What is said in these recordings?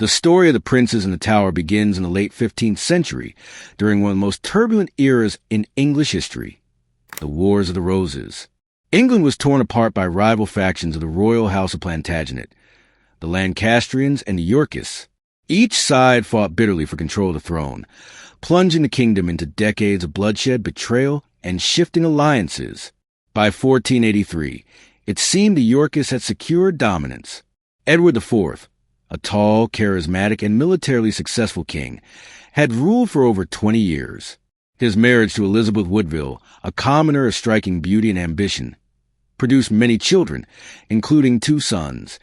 The story of the princes in the Tower begins in the late 15th century, during one of the most turbulent eras in English history, the Wars of the Roses. England was torn apart by rival factions of the royal house of Plantagenet, the Lancastrians and the Yorkists. Each side fought bitterly for control of the throne, plunging the kingdom into decades of bloodshed, betrayal, and shifting alliances. By 1483, it seemed the Yorkists had secured dominance. Edward IV, a tall, charismatic, and militarily successful king, had ruled for over 20 years. His marriage to Elizabeth Woodville, a commoner of striking beauty and ambition, produced many children, including 2 sons,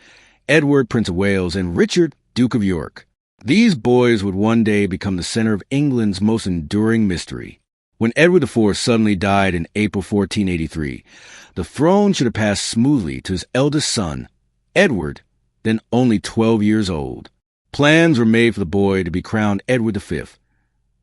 Edward, Prince of Wales, and Richard, Duke of York. These boys would one day become the center of England's most enduring mystery. When Edward IV suddenly died in April 1483, the throne should have passed smoothly to his eldest son, Edward, then only 12 years old. Plans were made for the boy to be crowned Edward V,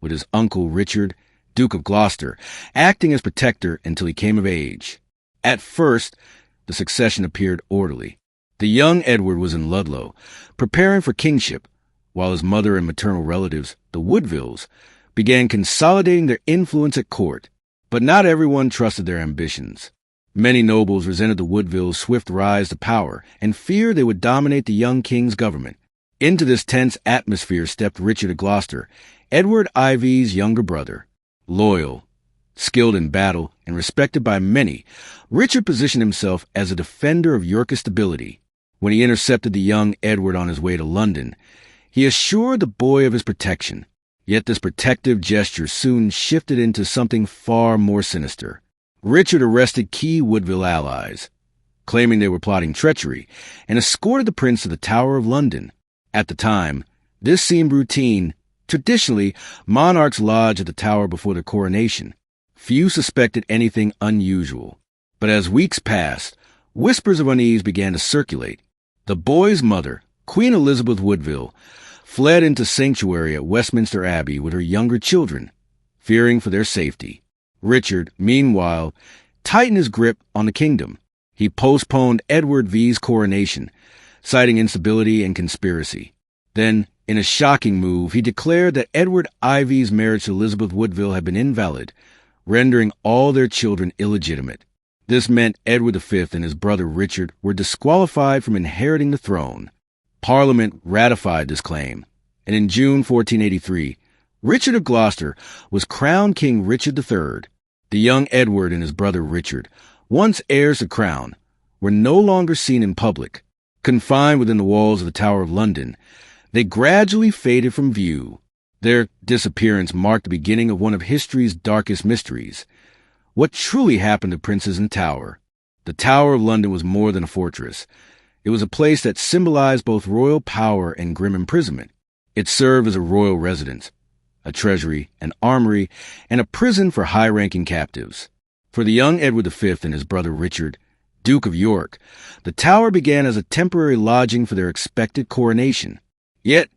with his uncle Richard, Duke of Gloucester, acting as protector until he came of age. At first, the succession appeared orderly. The young Edward was in Ludlow, preparing for kingship, while his mother and maternal relatives, the Woodvilles, began consolidating their influence at court. But not everyone trusted their ambitions. Many nobles resented the Woodvilles' swift rise to power and feared they would dominate the young king's government. Into this tense atmosphere stepped Richard of Gloucester, Edward IV's younger brother. Loyal, skilled in battle, and respected by many, Richard positioned himself as a defender of Yorkist stability. When he intercepted the young Edward on his way to London, he assured the boy of his protection. Yet this protective gesture soon shifted into something far more sinister. Richard arrested key Woodville allies, claiming they were plotting treachery, and escorted the prince to the Tower of London. At the time, this seemed routine. Traditionally, monarchs lodged at the Tower before their coronation. Few suspected anything unusual. But as weeks passed, whispers of unease began to circulate. The boy's mother, Queen Elizabeth Woodville, fled into sanctuary at Westminster Abbey with her younger children, fearing for their safety. Richard, meanwhile, tightened his grip on the kingdom. He postponed Edward V's coronation, citing instability and conspiracy. Then, in a shocking move, he declared that Edward IV's marriage to Elizabeth Woodville had been invalid, rendering all their children illegitimate. This meant Edward V and his brother Richard were disqualified from inheriting the throne. Parliament ratified this claim, and in June 1483, Richard of Gloucester was crowned King Richard III. The young Edward and his brother Richard, once heirs to the crown, were no longer seen in public. Confined within the walls of the Tower of London, they gradually faded from view. Their disappearance marked the beginning of one of history's darkest mysteries. What truly happened to princes in the Tower? The Tower of London was more than a fortress. It was a place that symbolized both royal power and grim imprisonment. It served as a royal residence, a treasury, an armory, and a prison for high-ranking captives. For the young Edward V and his brother Richard, Duke of York, the Tower began as a temporary lodging for their expected coronation. Yet,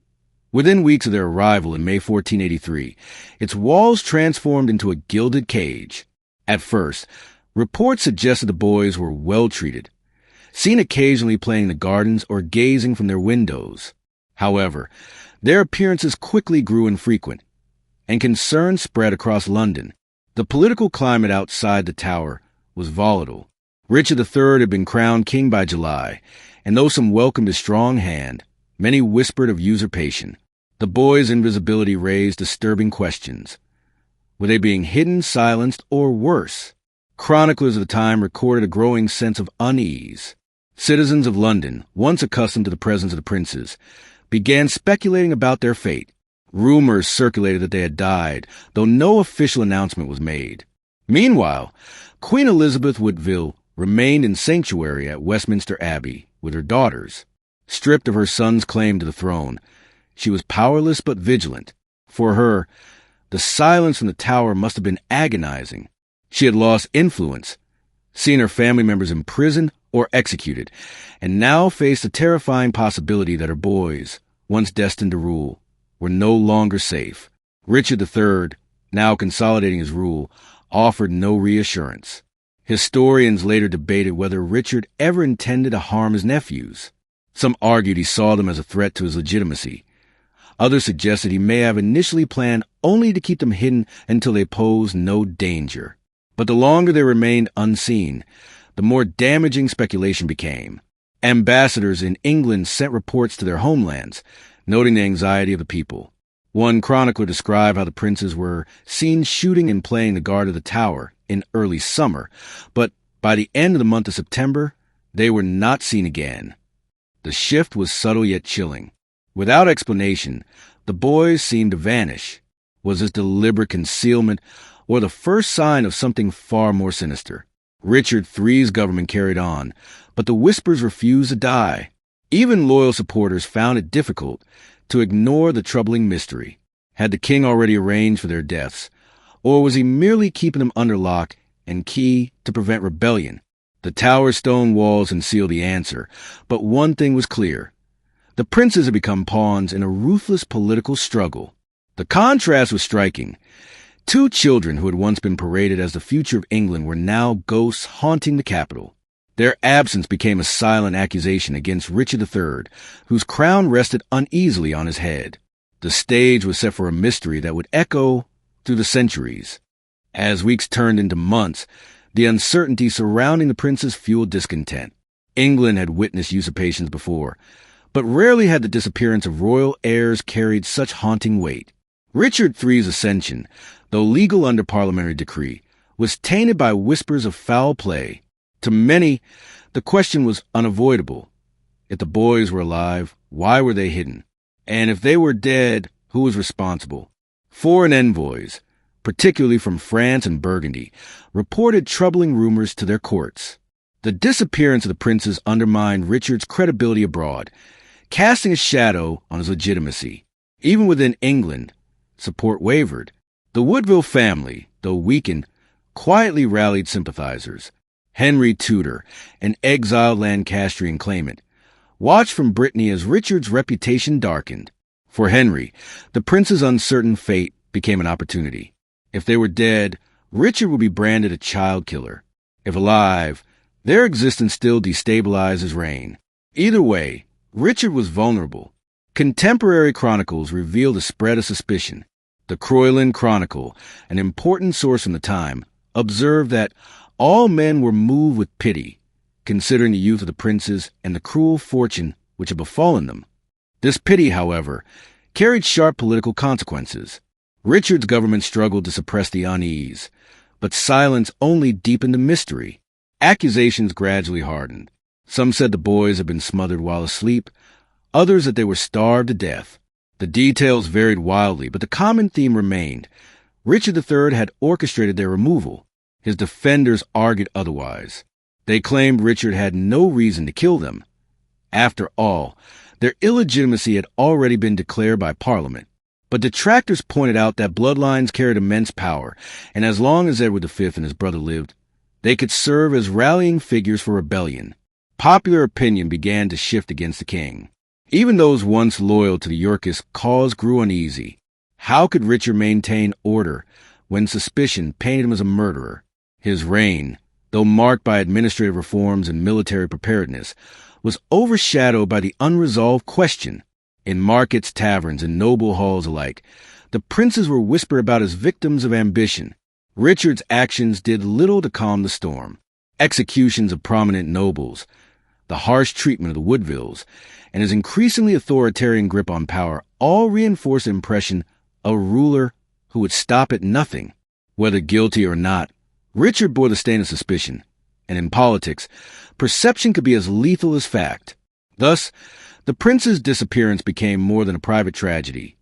within weeks of their arrival in May 1483, its walls transformed into a gilded cage. At first, reports suggested the boys were well treated, seen occasionally playing in the gardens or gazing from their windows. However, their appearances quickly grew infrequent, and concern spread across London. The political climate outside the Tower was volatile. Richard III had been crowned king by July, and though some welcomed his strong hand, many whispered of usurpation. The boys' invisibility raised disturbing questions. Were they being hidden, silenced, or worse? Chroniclers of the time recorded a growing sense of unease. Citizens of London, once accustomed to the presence of the princes, began speculating about their fate. Rumors circulated that they had died, though no official announcement was made. Meanwhile, Queen Elizabeth Woodville remained in sanctuary at Westminster Abbey with her daughters. Stripped of her son's claim to the throne, she was powerless but vigilant. For her, the silence from the Tower must have been agonizing. She had lost influence, seen her family members imprisoned or executed, and now faced the terrifying possibility that her boys, once destined to rule, were no longer safe. Richard III, now consolidating his rule, offered no reassurance. Historians later debated whether Richard ever intended to harm his nephews. Some argued he saw them as a threat to his legitimacy, Others suggested he may have initially planned only to keep them hidden until they posed no danger. But the longer they remained unseen, the more damaging speculation became. Ambassadors in England sent reports to their homelands, noting the anxiety of the people. One chronicler described how the princes were seen shooting and playing the guard of the tower in early summer, but by the end of the month of September, they were not seen again. The shift was subtle yet chilling. Without explanation, the boys seemed to vanish. Was this deliberate concealment or the first sign of something far more sinister? Richard III's government carried on, but the whispers refused to die. Even loyal supporters found it difficult to ignore the troubling mystery. Had the king already arranged for their deaths, or was he merely keeping them under lock and key to prevent rebellion? The tower's stone walls concealed the answer, but one thing was clear. The princes had become pawns in a ruthless political struggle. The contrast was striking. Two children who had once been paraded as the future of England were now ghosts haunting the capital. Their absence became a silent accusation against Richard III, whose crown rested uneasily on his head. The stage was set for a mystery that would echo through the centuries. As weeks turned into months, the uncertainty surrounding the princes fueled discontent. England had witnessed usurpations before, but rarely had the disappearance of royal heirs carried such haunting weight. Richard III's ascension, though legal under parliamentary decree, was tainted by whispers of foul play. To many, the question was unavoidable. If the boys were alive, why were they hidden? And if they were dead, who was responsible? Foreign envoys, particularly from France and Burgundy, reported troubling rumors to their courts. The disappearance of the princes undermined Richard's credibility abroad, casting a shadow on his legitimacy. Even within England, support wavered. The Woodville family, though weakened, quietly rallied sympathizers. Henry Tudor, an exiled Lancastrian claimant, watched from Brittany as Richard's reputation darkened. For Henry, the prince's uncertain fate became an opportunity. If they were dead, Richard would be branded a child killer. If alive, their existence still destabilized his reign. Either way, Richard was vulnerable. Contemporary chronicles reveal the spread of suspicion. The Croyland Chronicle, an important source from the time, observed that all men were moved with pity, considering the youth of the princes and the cruel fortune which had befallen them. This pity, however, carried sharp political consequences. Richard's government struggled to suppress the unease, but silence only deepened the mystery. Accusations gradually hardened. Some said the boys had been smothered while asleep, others that they were starved to death. The details varied wildly, but the common theme remained. Richard III had orchestrated their removal. His defenders argued otherwise. They claimed Richard had no reason to kill them. After all, their illegitimacy had already been declared by Parliament. But detractors pointed out that bloodlines carried immense power, and as long as Edward V and his brother lived, they could serve as rallying figures for rebellion. Popular opinion began to shift against the king. Even those once loyal to the Yorkist cause grew uneasy. How could Richard maintain order when suspicion painted him as a murderer? His reign, though marked by administrative reforms and military preparedness, was overshadowed by the unresolved question. In markets, taverns, and noble halls alike, the princes were whispered about as victims of ambition. Richard's actions did little to calm the storm. Executions of prominent nobles, the harsh treatment of the Woodvilles, and his increasingly authoritarian grip on power all reinforced the impression of a ruler who would stop at nothing. Whether guilty or not, Richard bore the stain of suspicion, and in politics, perception could be as lethal as fact. Thus, the prince's disappearance became more than a private tragedy.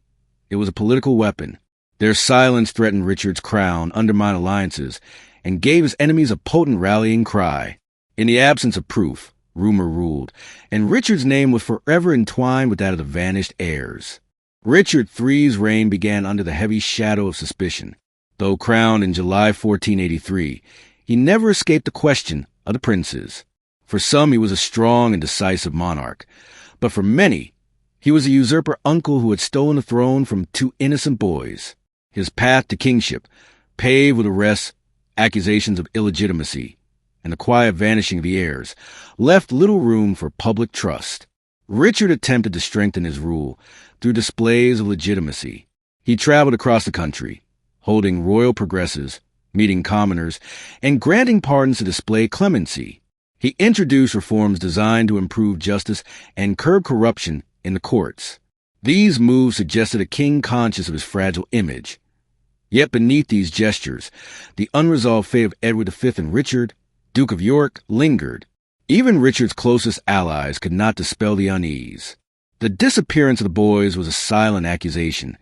It was a political weapon. Their silence threatened Richard's crown, undermined alliances, and gave his enemies a potent rallying cry. In the absence of proof, rumor ruled, and Richard's name was forever entwined with that of the vanished heirs. Richard III's reign began under the heavy shadow of suspicion. Though crowned in July 1483, he never escaped the question of the princes. For some, he was a strong and decisive monarch, but for many, he was a usurper uncle who had stolen the throne from two innocent boys. His path to kingship, paved with arrests, accusations of illegitimacy, and the quiet vanishing of the heirs, left little room for public trust. Richard attempted to strengthen his rule through displays of legitimacy. He traveled across the country, holding royal progresses, meeting commoners, and granting pardons to display clemency. He introduced reforms designed to improve justice and curb corruption in the courts. These moves suggested a king conscious of his fragile image. Yet beneath these gestures, the unresolved fate of Edward V and Richard, Duke of York, lingered. Even Richard's closest allies could not dispel the unease. The disappearance of the boys was a silent accusation,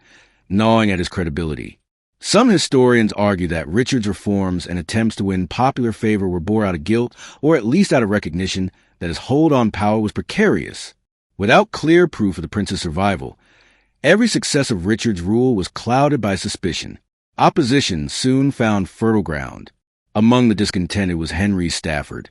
gnawing at his credibility. Some historians argue that Richard's reforms and attempts to win popular favor were born out of guilt, or at least out of recognition that his hold on power was precarious. Without clear proof of the prince's survival, every success of Richard's rule was clouded by suspicion. Opposition soon found fertile ground. Among the discontented was Henry Stafford,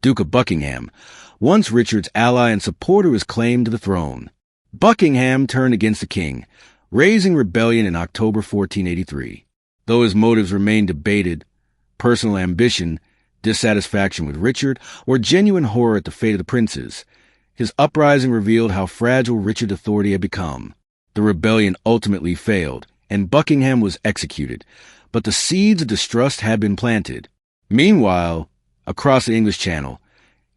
Duke of Buckingham, once Richard's ally and supporter of his claim to the throne. Buckingham turned against the king, raising rebellion in October 1483. Though his motives remained debated, personal ambition, dissatisfaction with Richard, or genuine horror at the fate of the princes, his uprising revealed how fragile Richard's authority had become. The rebellion ultimately failed, and Buckingham was executed, but the seeds of distrust had been planted. Meanwhile, across the English Channel,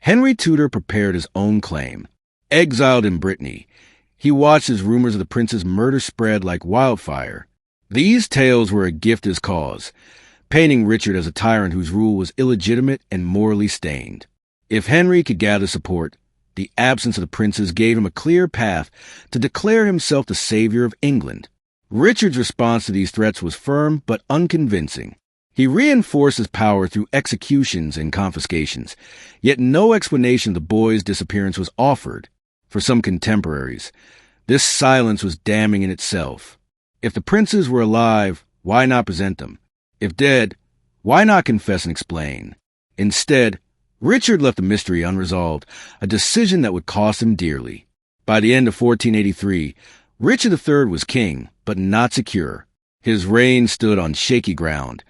Henry Tudor prepared his own claim. Exiled in Brittany, he watched as rumors of the prince's murder spread like wildfire. These tales were a gift to his cause, painting Richard as a tyrant whose rule was illegitimate and morally stained. If Henry could gather support, the absence of the princes gave him a clear path to declare himself the savior of England. Richard's response to these threats was firm but unconvincing. He reinforced his power through executions and confiscations, yet no explanation of the boys' disappearance was offered. For some contemporaries, this silence was damning in itself. If the princes were alive, why not present them? If dead, why not confess and explain? Instead, Richard left the mystery unresolved, a decision that would cost him dearly. By the end of 1483, Richard III was king, but not secure. His reign stood on shaky ground,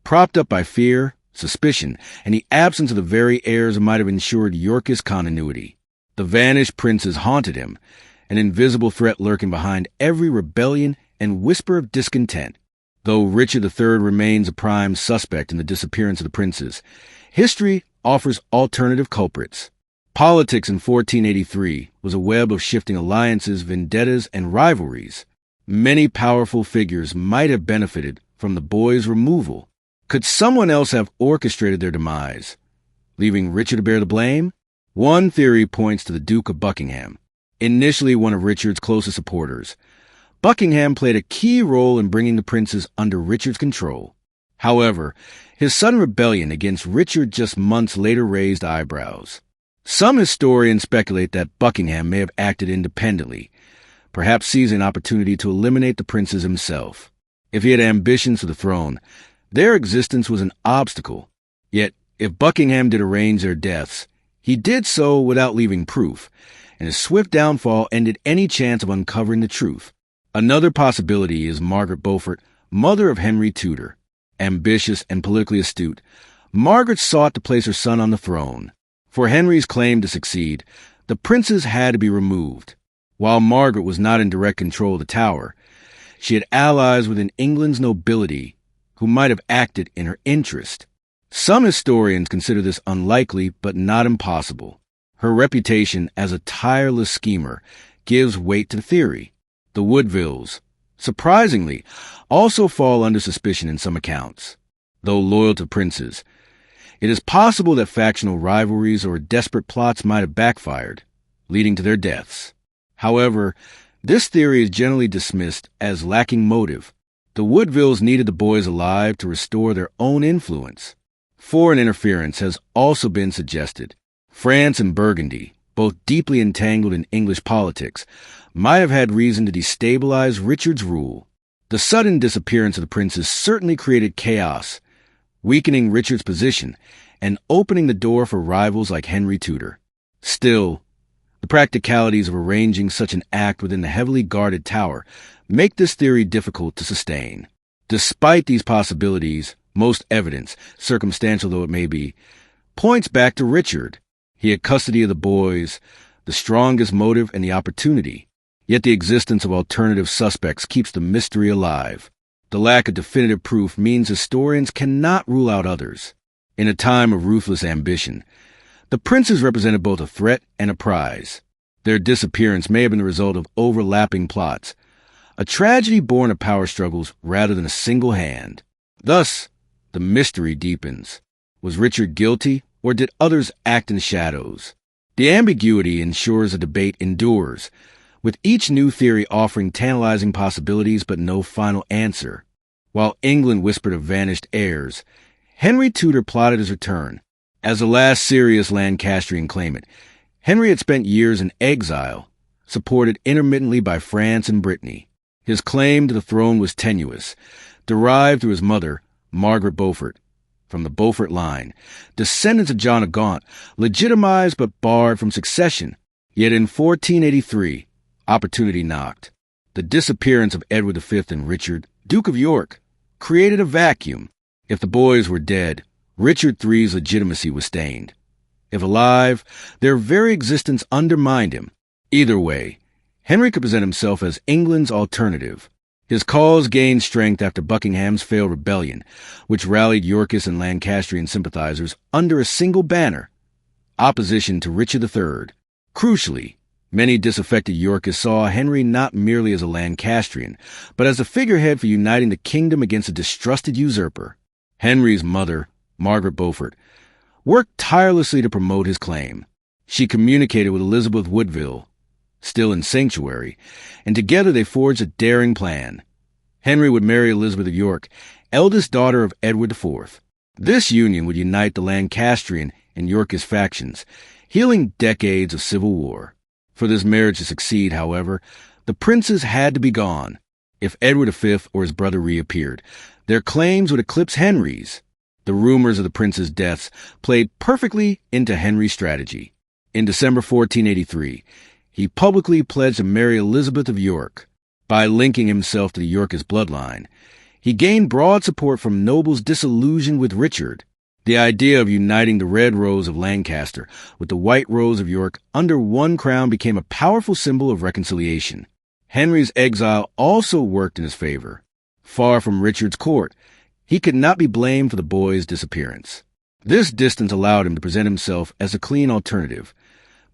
propped up by fear, suspicion, and the absence of the very heirs who might have ensured Yorkist continuity. The vanished princes haunted him, an invisible threat lurking behind every rebellion and whisper of discontent. Though Richard III remains a prime suspect in the disappearance of the princes, history offers alternative culprits. Politics in 1483 was a web of shifting alliances, vendettas, and rivalries. Many powerful figures might have benefited from the boys' removal. Could someone else have orchestrated their demise, leaving Richard to bear the blame? One theory points to the Duke of Buckingham, initially one of Richard's closest supporters. Buckingham played a key role in bringing the princes under Richard's control. However, his sudden rebellion against Richard just months later raised eyebrows. Some historians speculate that Buckingham may have acted independently, perhaps seizing an opportunity to eliminate the princes himself. If he had ambitions for the throne, their existence was an obstacle. Yet, if Buckingham did arrange their deaths, he did so without leaving proof, and his swift downfall ended any chance of uncovering the truth. Another possibility is Margaret Beaufort, mother of Henry Tudor. Ambitious and politically astute, Margaret sought to place her son on the throne. For Henry's claim to succeed, the princes had to be removed. While Margaret was not in direct control of the Tower, she had allies within England's nobility who might have acted in her interest. Some historians consider this unlikely but not impossible. Her reputation as a tireless schemer gives weight to the theory. The Woodvilles, surprisingly, also fall under suspicion in some accounts. Though loyal to princes, it is possible that factional rivalries or desperate plots might have backfired, leading to their deaths. However, this theory is generally dismissed as lacking motive. The Woodvilles needed the boys alive to restore their own influence. Foreign interference has also been suggested. France and Burgundy, both deeply entangled in English politics, might have had reason to destabilize Richard's rule. The sudden disappearance of the princes certainly created chaos, weakening Richard's position and opening the door for rivals like Henry Tudor. Still, the practicalities of arranging such an act within the heavily guarded Tower make this theory difficult to sustain. Despite these possibilities, most evidence, circumstantial though it may be, points back to Richard. He had custody of the boys, the strongest motive and the opportunity. Yet the existence of alternative suspects keeps the mystery alive. The lack of definitive proof means historians cannot rule out others. In a time of ruthless ambition, the princes represented both a threat and a prize. Their disappearance may have been the result of overlapping plots, a tragedy born of power struggles rather than a single hand. Thus, the mystery deepens. Was Richard guilty, or did others act in shadows? The ambiguity ensures a debate endures, with each new theory offering tantalizing possibilities but no final answer. While England whispered of vanished heirs, Henry Tudor plotted his return. As the last serious Lancastrian claimant, Henry had spent years in exile, supported intermittently by France and Brittany. His claim to the throne was tenuous, derived through his mother, Margaret Beaufort, from the Beaufort line, descendants of John of Gaunt, legitimized but barred from succession. Yet in 1483, opportunity knocked. The disappearance of Edward V and Richard, Duke of York, created a vacuum. If the boys were dead, Richard III's legitimacy was stained. If alive, their very existence undermined him. Either way, Henry could present himself as England's alternative. His cause gained strength after Buckingham's failed rebellion, which rallied Yorkist and Lancastrian sympathizers under a single banner: opposition to Richard III. Crucially, many disaffected Yorkists saw Henry not merely as a Lancastrian, but as a figurehead for uniting the kingdom against a distrusted usurper. Henry's mother, Margaret Beaufort, worked tirelessly to promote his claim. She communicated with Elizabeth Woodville, still in sanctuary, and together they forged a daring plan. Henry would marry Elizabeth of York, eldest daughter of Edward IV. This union would unite the Lancastrian and Yorkist factions, healing decades of civil war. For this marriage to succeed, however, the princes had to be gone. If Edward V or his brother reappeared, their claims would eclipse Henry's. The rumors of the princes' deaths played perfectly into Henry's strategy. In December 1483, he publicly pledged to marry Elizabeth of York. By linking himself to the Yorkist bloodline, he gained broad support from nobles disillusioned with Richard. The idea of uniting the red rose of Lancaster with the white rose of York under one crown became a powerful symbol of reconciliation. Henry's exile also worked in his favor. Far from Richard's court, he could not be blamed for the boy's disappearance. This distance allowed him to present himself as a clean alternative,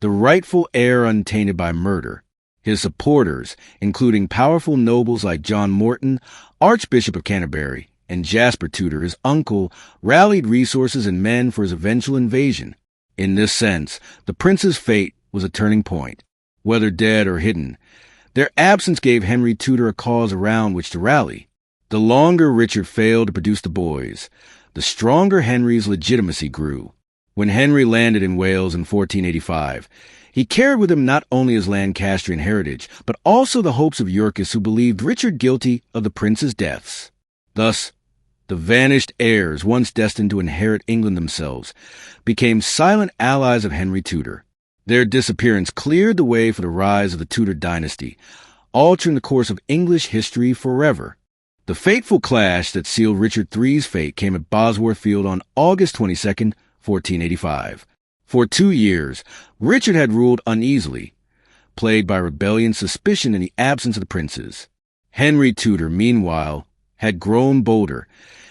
the rightful heir untainted by murder. His supporters, including powerful nobles like John Morton, Archbishop of Canterbury, and Jasper Tudor, his uncle, rallied resources and men for his eventual invasion. In this sense, the prince's fate was a turning point. Whether dead or hidden, their absence gave Henry Tudor a cause around which to rally. The longer Richard failed to produce the boys, the stronger Henry's legitimacy grew. When Henry landed in Wales in 1485, he carried with him not only his Lancastrian heritage, but also the hopes of Yorkists who believed Richard guilty of the prince's deaths. Thus, the vanished heirs, once destined to inherit England themselves, became silent allies of Henry Tudor. Their disappearance cleared the way for the rise of the Tudor dynasty, altering the course of English history forever. The fateful clash that sealed Richard III's fate came at Bosworth Field on August 22, 1485. For 2 years, Richard had ruled uneasily, plagued by rebellion, suspicion, and the absence of the princes. Henry Tudor, meanwhile, had grown bolder,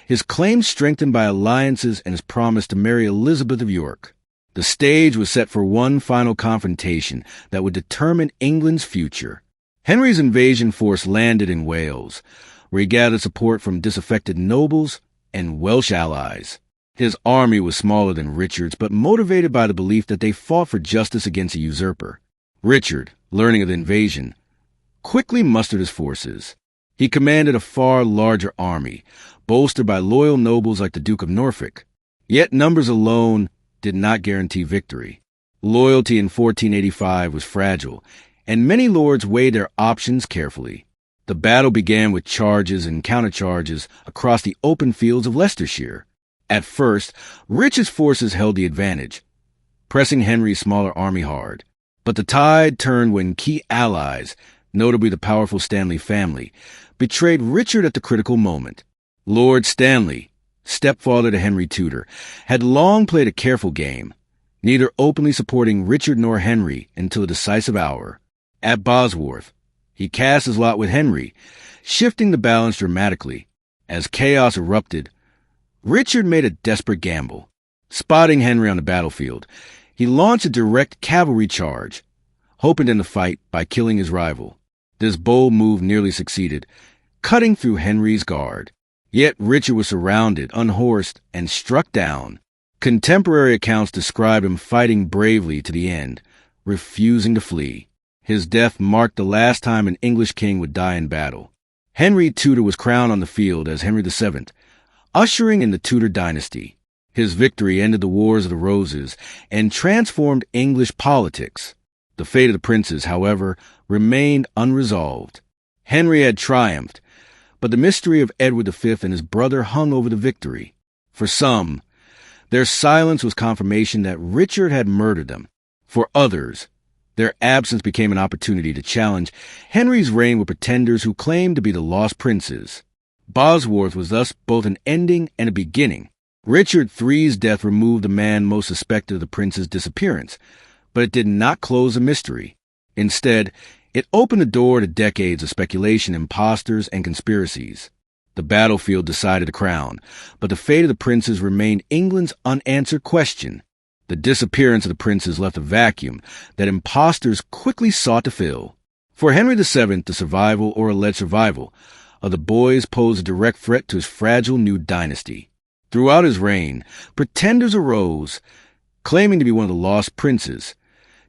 his claims strengthened by alliances and his promise to marry Elizabeth of York. The stage was set for one final confrontation that would determine England's future. Henry's invasion force landed in Wales, where he gathered support from disaffected nobles and Welsh allies. His army was smaller than Richard's, but motivated by the belief that they fought for justice against a usurper. Richard, learning of the invasion, quickly mustered his forces. He commanded a far larger army, bolstered by loyal nobles like the Duke of Norfolk. Yet numbers alone did not guarantee victory. Loyalty in 1485 was fragile, and many lords weighed their options carefully. The battle began with charges and countercharges across the open fields of Leicestershire. At first, Richard's forces held the advantage, pressing Henry's smaller army hard. But the tide turned when key allies, notably the powerful Stanley family, betrayed Richard at the critical moment. Lord Stanley, stepfather to Henry Tudor, had long played a careful game. neither openly supporting Richard nor Henry until a decisive hour. At Bosworth, he cast his lot with Henry, shifting the balance dramatically. As chaos erupted, Richard made a desperate gamble. Spotting Henry on the battlefield, he launched a direct cavalry charge, hoping to end the fight by killing his rival. This bold move nearly succeeded, cutting through Henry's guard. Yet Richard was surrounded, unhorsed, and struck down. Contemporary accounts describe him fighting bravely to the end, refusing to flee. His death marked the last time an English king would die in battle. Henry Tudor was crowned on the field as Henry VII, ushering in the Tudor dynasty. His victory ended the Wars of the Roses and transformed English politics. The fate of the princes, however, remained unresolved. Henry had triumphed, but the mystery of Edward V and his brother hung over the victory. For some, their silence was confirmation that Richard had murdered them. For others, their absence became an opportunity to challenge Henry's reign with pretenders who claimed to be the lost princes. Bosworth was thus both an ending and a beginning. Richard III's death removed the man most suspected of the prince's disappearance, but it did not close the mystery. Instead, it opened the door to decades of speculation, imposters, and conspiracies. The battlefield decided the crown, but the fate of the princes remained England's unanswered question. The disappearance of the princes left a vacuum that imposters quickly sought to fill. For Henry VII, the survival or alleged survival of the boys posed a direct threat to his fragile new dynasty. Throughout his reign, pretenders arose, claiming to be one of the lost princes,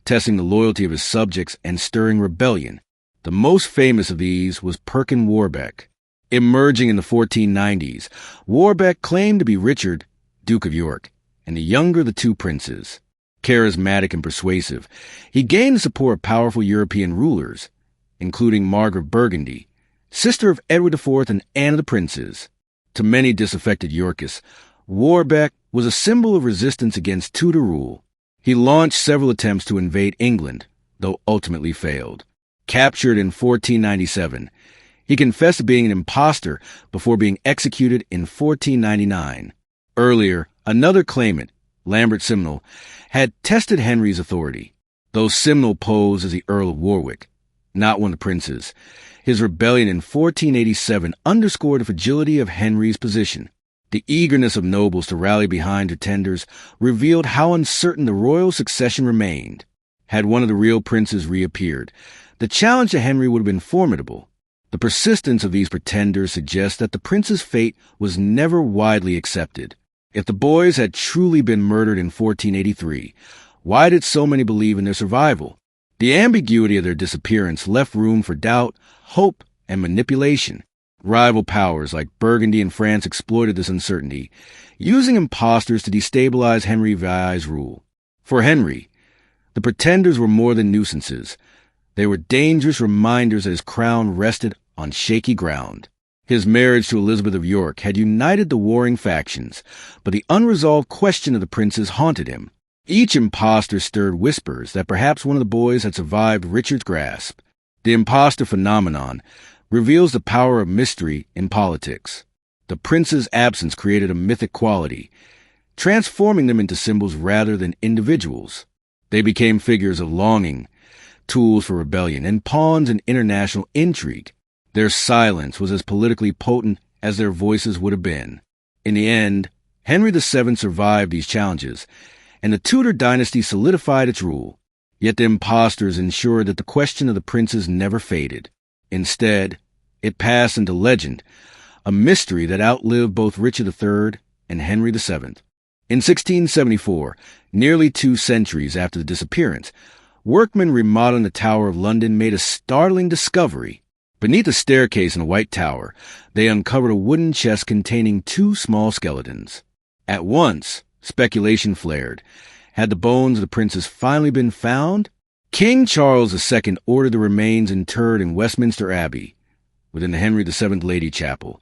testing the loyalty of his subjects and stirring rebellion. The most famous of these was Perkin Warbeck. Emerging in the 1490s, Warbeck claimed to be Richard, Duke of York, and the younger of the two princes. Charismatic and persuasive, he gained the support of powerful European rulers, including Margaret of Burgundy, sister of Edward IV and Anne of the Princes. To many disaffected Yorkists, Warbeck was a symbol of resistance against Tudor rule. He launched several attempts to invade England, though ultimately failed. Captured in 1497, he confessed to being an impostor before being executed in 1499. Earlier, another claimant, Lambert Simnel, had tested Henry's authority, though Simnel posed as the Earl of Warwick, not one of the princes. His rebellion in 1487 underscored the fragility of Henry's position. The eagerness of nobles to rally behind pretenders revealed how uncertain the royal succession remained. Had one of the real princes reappeared, the challenge to Henry would have been formidable. The persistence of these pretenders suggests that the prince's fate was never widely accepted. If the boys had truly been murdered in 1483, why did so many believe in their survival? The ambiguity of their disappearance left room for doubt, hope, and manipulation. Rival powers like Burgundy and France exploited this uncertainty, using imposters to destabilize Henry VI's rule. For Henry, the pretenders were more than nuisances. They were dangerous reminders that his crown rested on shaky ground. His marriage to Elizabeth of York had united the warring factions, but the unresolved question of the princes haunted him. Each impostor stirred whispers that perhaps one of the boys had survived Richard's grasp. The impostor phenomenon reveals the power of mystery in politics. The prince's absence created a mythic quality, transforming them into symbols rather than individuals. They became figures of longing, tools for rebellion, and pawns in international intrigue. Their silence was as politically potent as their voices would have been. In the end, Henry VII survived these challenges, and the Tudor dynasty solidified its rule. Yet the impostors ensured that the question of the princes never faded. Instead, it passed into legend, a mystery that outlived both Richard III and Henry VII. In 1674, nearly 2 centuries after the disappearance, workmen remodeling the Tower of London made a startling discovery. Beneath a staircase in a White Tower, they uncovered a wooden chest containing 2 small skeletons. At once, speculation flared. Had the bones of the princes finally been found? King Charles II ordered the remains interred in Westminster Abbey, within the Henry VII Lady Chapel,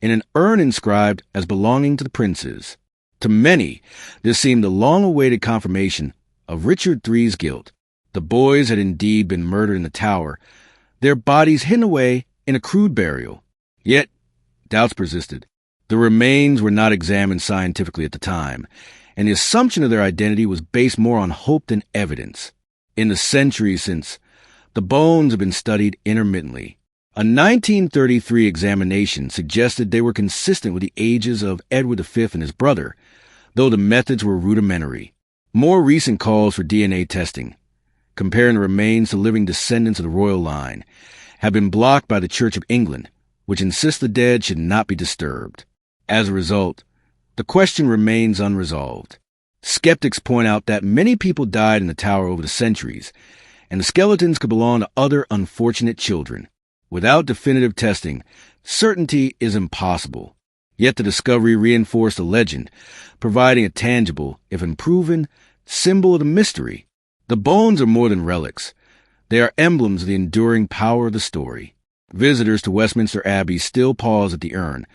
in an urn inscribed as belonging to the princes. To many, this seemed the long-awaited confirmation of Richard III's guilt. The boys had indeed been murdered in the Tower, their bodies hidden away in a crude burial. Yet, doubts persisted. The remains were not examined scientifically at the time, and the assumption of their identity was based more on hope than evidence. In the centuries since, the bones have been studied intermittently. A 1933 examination suggested they were consistent with the ages of Edward V and his brother, though the methods were rudimentary. More recent calls for DNA testing, comparing the remains to living descendants of the royal line, have been blocked by the Church of England, which insists the dead should not be disturbed. As a result, the question remains unresolved. Skeptics point out that many people died in the tower over the centuries, and the skeletons could belong to other unfortunate children. Without definitive testing, certainty is impossible. Yet the discovery reinforced the legend, providing a tangible, if unproven, symbol of the mystery. The bones are more than relics. They are emblems of the enduring power of the story. Visitors to Westminster Abbey still pause at the urn,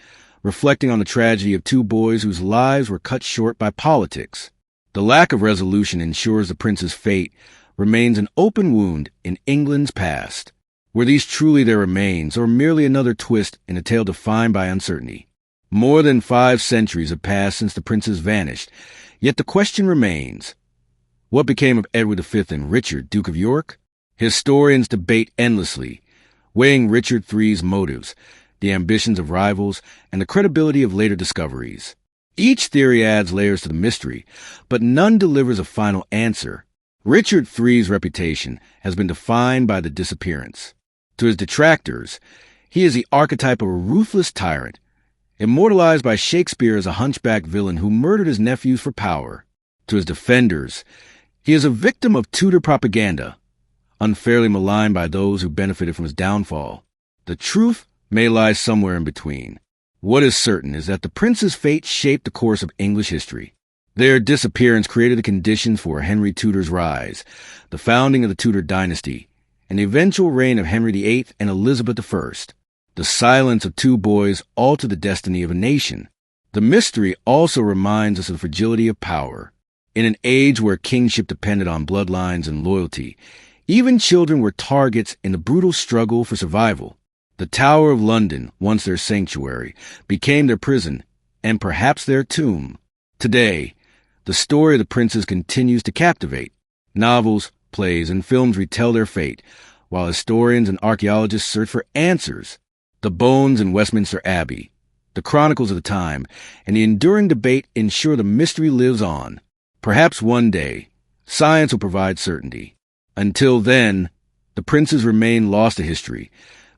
reflecting on the tragedy of two boys whose lives were cut short by politics. The lack of resolution ensures the prince's fate remains an open wound in England's past. Were these truly their remains, or merely another twist in a tale defined by uncertainty? More than 5 centuries have passed since the princes vanished, yet the question remains. What became of Edward V and Richard, Duke of York? Historians debate endlessly, weighing Richard III's motives, the ambitions of rivals, and the credibility of later discoveries. Each theory adds layers to the mystery, but none delivers a final answer. Richard III's reputation has been defined by the disappearance. To his detractors, he is the archetype of a ruthless tyrant, immortalized by Shakespeare as a hunchback villain who murdered his nephews for power. To his defenders, he is a victim of Tudor propaganda, unfairly maligned by those who benefited from his downfall. The truth may lie somewhere in between. What is certain is that the prince's fate shaped the course of English history. Their disappearance created the conditions for Henry Tudor's rise, the founding of the Tudor dynasty, and the eventual reign of Henry VIII and Elizabeth I. The silence of 2 boys altered the destiny of a nation. The mystery also reminds us of the fragility of power. In an age where kingship depended on bloodlines and loyalty, even children were targets in the brutal struggle for survival. The Tower of London, once their sanctuary, became their prison, and perhaps their tomb. Today, the story of the princes continues to captivate. Novels, plays, and films retell their fate, while historians and archaeologists search for answers. The bones in Westminster Abbey, the chronicles of the time, and the enduring debate ensure the mystery lives on. Perhaps one day, science will provide certainty. Until then, the princes remain lost to history,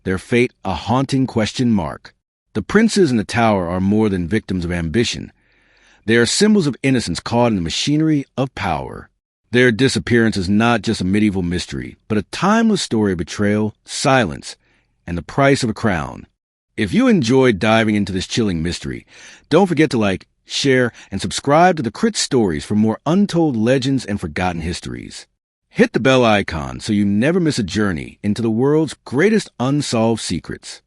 their fate a haunting question mark. The princes in the tower are more than victims of ambition. They are symbols of innocence caught in the machinery of power. Their disappearance is not just a medieval mystery, but a timeless story of betrayal, silence, and the price of a crown. If you enjoyed diving into this chilling mystery, don't forget to like, share, and subscribe to the Crit Stories for more untold legends and forgotten histories. Hit the bell icon so you never miss a journey into the world's greatest unsolved secrets.